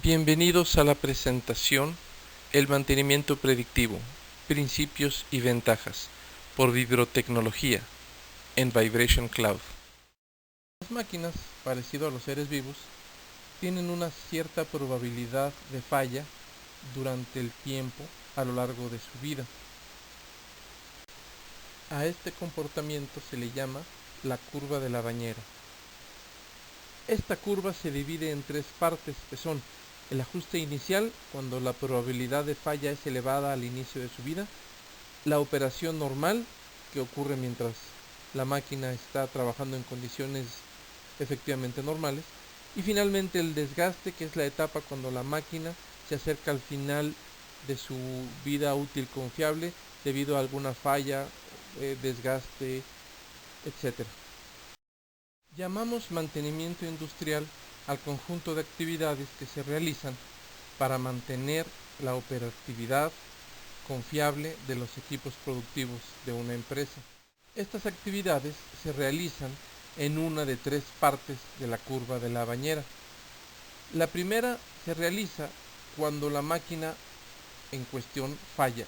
Bienvenidos a la presentación El mantenimiento predictivo, principios y ventajas, por Vibrotecnología, en Vibration Cloud. Las máquinas, parecido a los seres vivos, tienen una cierta probabilidad de falla durante el tiempo a lo largo de su vida. A este comportamiento se le llama la curva de la bañera. Esta curva se divide en tres partes, que son el ajuste inicial, cuando la probabilidad de falla es elevada al inicio de su vida; la operación normal, que ocurre mientras la máquina está trabajando en condiciones efectivamente normales; y finalmente el desgaste, que es la etapa cuando la máquina se acerca al final de su vida útil confiable debido a alguna falla, desgaste, etc. Llamamos mantenimiento industrial al conjunto de actividades que se realizan para mantener la operatividad confiable de los equipos productivos de una empresa. Estas actividades se realizan en una de tres partes de la curva de la bañera. La primera se realiza cuando la máquina en cuestión falla,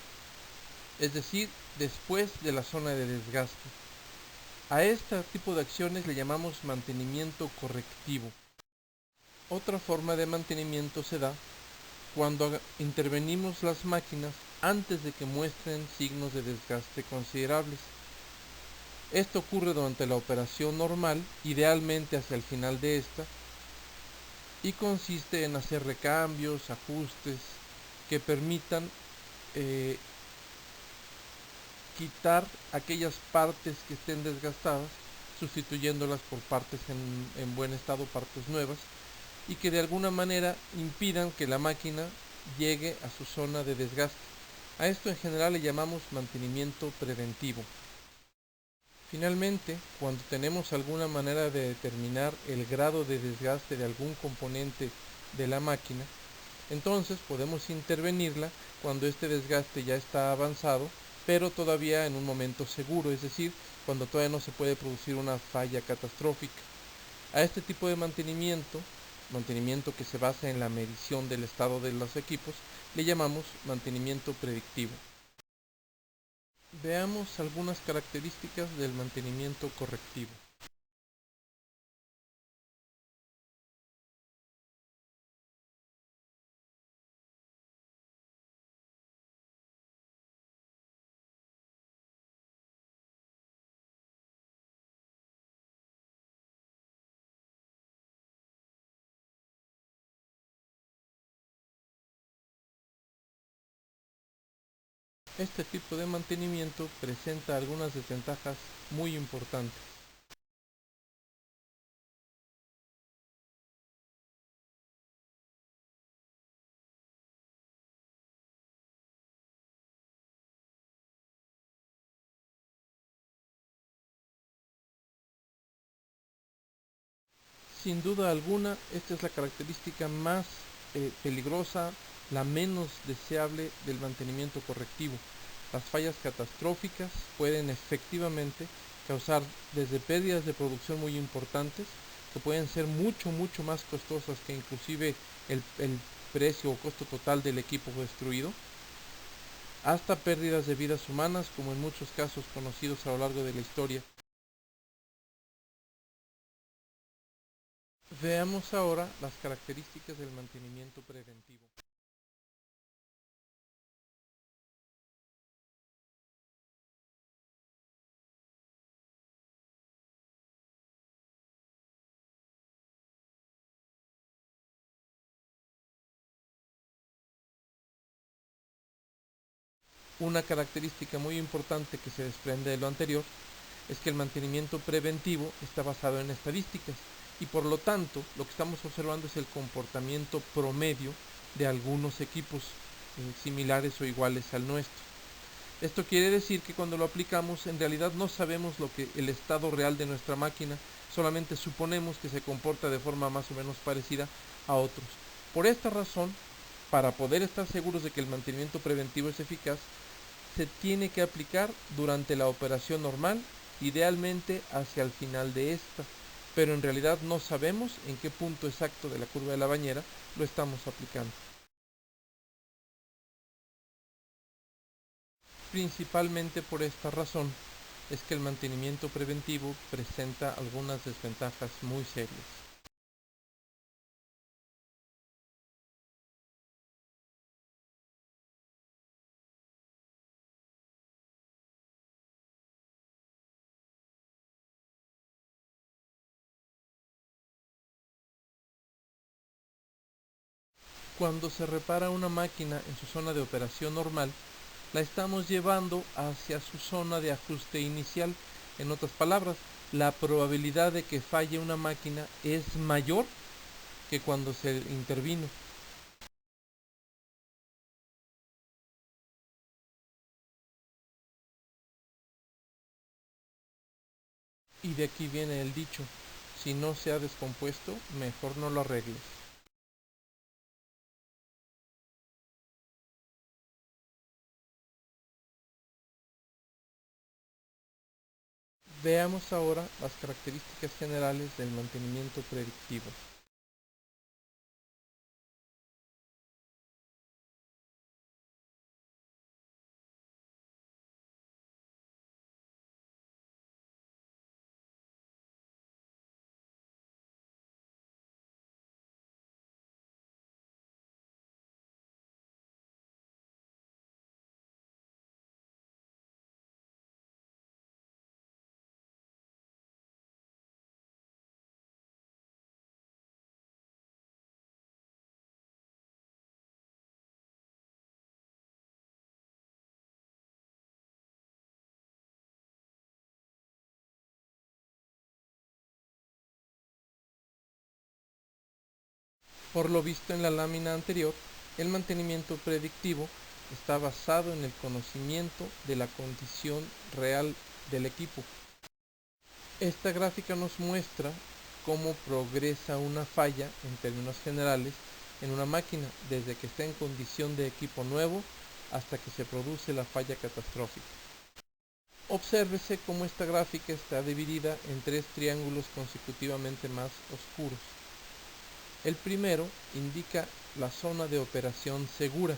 es decir, después de la zona de desgaste. A este tipo de acciones le llamamos mantenimiento correctivo. Otra forma de mantenimiento se da cuando intervenimos las máquinas antes de que muestren signos de desgaste considerables. Esto ocurre durante la operación normal, idealmente hacia el final de esta, y consiste en hacer recambios, ajustes que permitan quitar aquellas partes que estén desgastadas, sustituyéndolas por partes en buen estado, partes nuevas, y que de alguna manera impidan que la máquina llegue a su zona de desgaste. A esto en general le llamamos mantenimiento preventivo. Finalmente, cuando tenemos alguna manera de determinar el grado de desgaste de algún componente de la máquina, entonces podemos intervenirla cuando este desgaste ya está avanzado, pero todavía en un momento seguro, es decir, cuando todavía no se puede producir una falla catastrófica. A este tipo de mantenimiento que se basa en la medición del estado de los equipos, le llamamos mantenimiento predictivo. Veamos algunas características del mantenimiento correctivo. Este tipo de mantenimiento presenta algunas desventajas muy importantes. Sin duda alguna, esta es la característica más peligrosa, la menos deseable del mantenimiento correctivo. Las fallas catastróficas pueden efectivamente causar desde pérdidas de producción muy importantes, que pueden ser mucho más costosas que inclusive el precio o costo total del equipo destruido, hasta pérdidas de vidas humanas, como en muchos casos conocidos a lo largo de la historia. Veamos ahora las características del mantenimiento preventivo. Una característica muy importante que se desprende de lo anterior es que el mantenimiento preventivo está basado en estadísticas y por lo tanto lo que estamos observando es el comportamiento promedio de algunos equipos similares o iguales al nuestro. Esto quiere decir que cuando lo aplicamos en realidad no sabemos el estado real de nuestra máquina, solamente suponemos que se comporta de forma más o menos parecida a otros. Por esta razón, para poder estar seguros de que el mantenimiento preventivo es eficaz, se tiene que aplicar durante la operación normal, idealmente hacia el final de esta. pero en realidad no sabemos en qué punto exacto de la curva de la bañera lo estamos aplicando. Principalmente por esta razón es que el mantenimiento preventivo presenta algunas desventajas muy serias. Cuando se repara una máquina en su zona de operación normal, la estamos llevando hacia su zona de ajuste inicial. En otras palabras, la probabilidad de que falle una máquina es mayor que cuando se intervino. Y de aquí viene el dicho, si no se ha descompuesto, mejor no lo arregles. Veamos ahora las características generales del mantenimiento predictivo. Por lo visto en la lámina anterior, el mantenimiento predictivo está basado en el conocimiento de la condición real del equipo. Esta gráfica nos muestra cómo progresa una falla en términos generales en una máquina desde que está en condición de equipo nuevo hasta que se produce la falla catastrófica. Obsérvese cómo esta gráfica está dividida en tres triángulos consecutivamente más oscuros. El primero indica la zona de operación segura.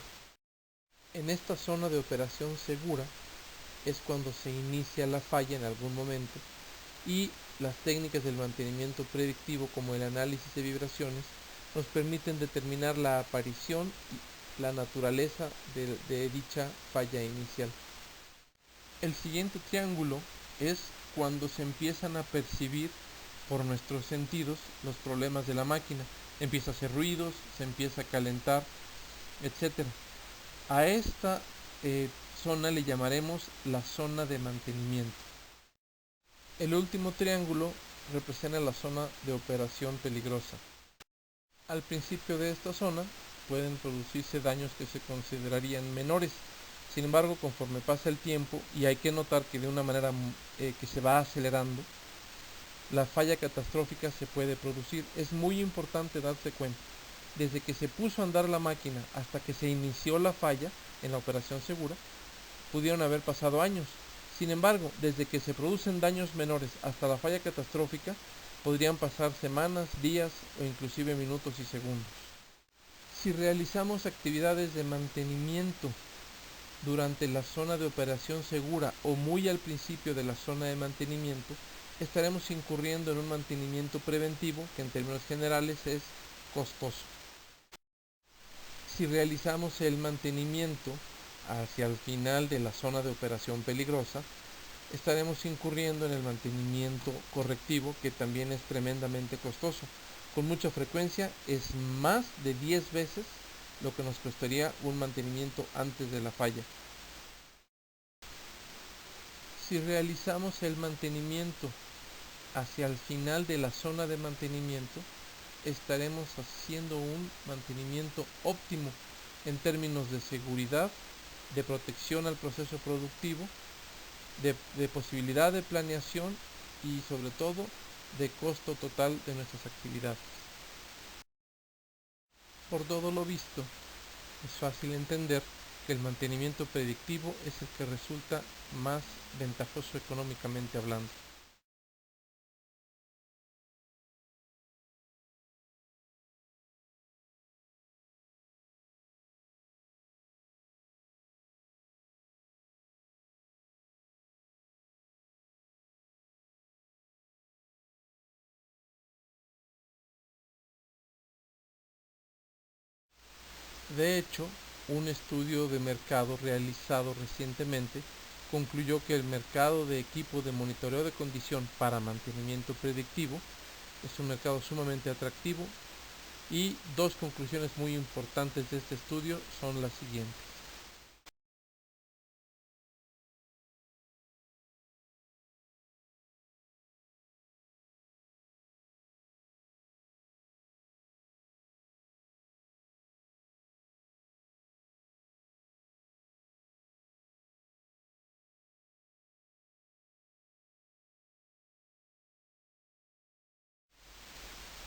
En esta zona de operación segura es cuando se inicia la falla en algún momento y las técnicas del mantenimiento predictivo como el análisis de vibraciones nos permiten determinar la aparición y la naturaleza de dicha falla inicial. El siguiente triángulo es cuando se empiezan a percibir por nuestros sentidos los problemas de la máquina. Empieza a hacer ruidos, se empieza a calentar, etcétera. A esta zona le llamaremos la zona de mantenimiento. El último triángulo representa la zona de operación peligrosa. Al principio de esta zona pueden producirse daños que se considerarían menores. Sin embargo, conforme pasa el tiempo, y hay que notar que de una manera que se va acelerando, la falla catastrófica se puede producir. Es muy importante darse cuenta. Desde que se puso a andar la máquina hasta que se inició la falla en la operación segura, pudieron haber pasado años. Sin embargo, desde que se producen daños menores hasta la falla catastrófica, podrían pasar semanas, días o inclusive minutos y segundos. Si realizamos actividades de mantenimiento durante la zona de operación segura o muy al principio de la zona de mantenimiento, estaremos incurriendo en un mantenimiento preventivo que en términos generales es costoso. Si realizamos el mantenimiento hacia el final de la zona de operación peligrosa, estaremos incurriendo en el mantenimiento correctivo, que también es tremendamente costoso. Con mucha frecuencia es más de 10 veces lo que nos costaría un mantenimiento antes de la falla. Si realizamos el mantenimiento hacia el final de la zona de mantenimiento, estaremos haciendo un mantenimiento óptimo en términos de seguridad, de protección al proceso productivo, de posibilidad de planeación y sobre todo de costo total de nuestras actividades. Por todo lo visto, es fácil entender que el mantenimiento predictivo es el que resulta más ventajoso económicamente hablando. De hecho, un estudio de mercado realizado recientemente concluyó que el mercado de equipos de monitoreo de condición para mantenimiento predictivo es un mercado sumamente atractivo y dos conclusiones muy importantes de este estudio son las siguientes.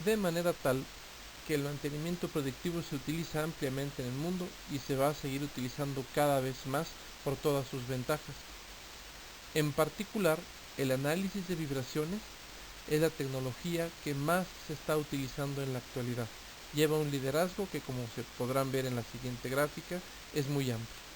De manera tal que el mantenimiento predictivo se utiliza ampliamente en el mundo y se va a seguir utilizando cada vez más por todas sus ventajas. En particular, el análisis de vibraciones es la tecnología que más se está utilizando en la actualidad. Lleva un liderazgo que, como se podrán ver en la siguiente gráfica, es muy amplio.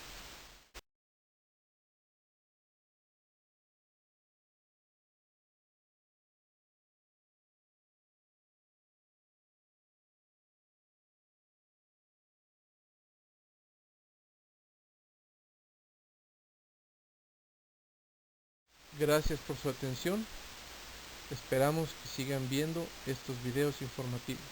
Gracias por su atención. Esperamos que sigan viendo estos videos informativos.